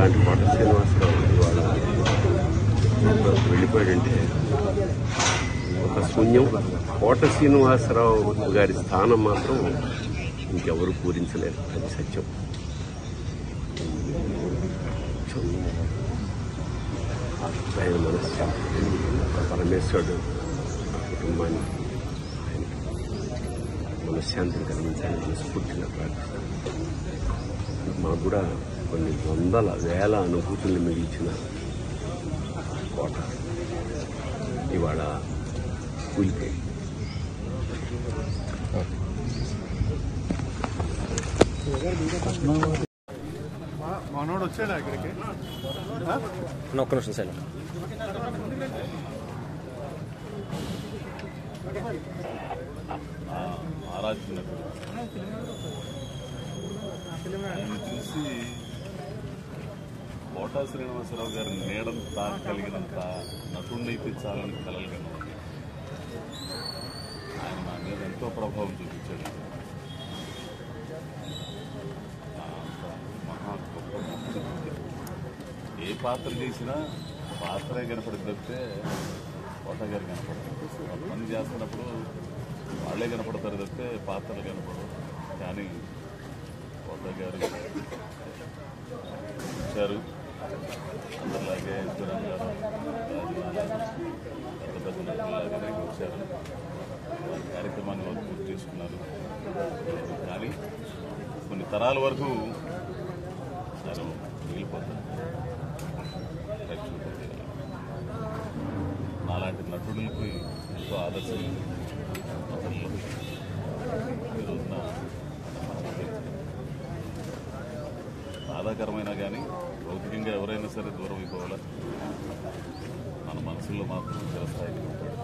అలాంటి కోట శ్రీనివాసరావు ఇవాళ వెళ్ళిపోయాడంటే ఒక శూన్యం. కోట శ్రీనివాసరావు గారి స్థానం మాత్రం ఇంకెవరు పూరించలేరు, అది సత్యం. ఆయన మనశ్శాంతి, పరమేశ్వరుడు ఆ కుటుంబాన్ని మనశ్శాంతిని కలిగించాలని మనస్ఫూర్తిగా ప్రార్థిస్తాను. మాకు కూడా కొన్ని వందల వేల అనుభూతుల్ని మిగిల్చిన కోట ఇవాళ కూలిపోయి. మనోడు వచ్చాడా ఇక్కడికి? ఒక్క నిమిషం సార్. ఆరాధ్య ఆయన చూసి కోట శ్రీనివాసరావు గారి నీడను తాకగలిగినంత నటుడినైతే చాలని కలలు కనుక ఆయన నా మీద ఎంతో ప్రభావం చూపించాడు. మహా గొప్ప నటుడు. ఏ పాత్ర చేసినా పాత్రే కనపడింది తప్పితే కోట గారు కనపడతారు. పని చేస్తున్నప్పుడు వాళ్ళే కనపడతారు తప్పితే పాత్రలు కనపడరు. కానీ కోట గారు వచ్చారు, అందరిలాగే జ్వరం గారు పెద్ద పెద్ద నటులాగానే వచ్చారు. వారి కార్యక్రమాన్ని వారు పూర్తి చేసుకున్నారు. కానీ కొన్ని తరాల వరకు ఆయన మిగిలిపోతారు. నాలాంటి నటుడికి ఎంతో ఆదర్శం నటుల్లో ఈ రోజున బాధాకరమైనా కానీ భౌతికంగా ఎవరైనా సరే దూరం అయిపోవాలా, మన మనసుల్లో మాత్రం చిరస్థాయిగా ఉంటాడు.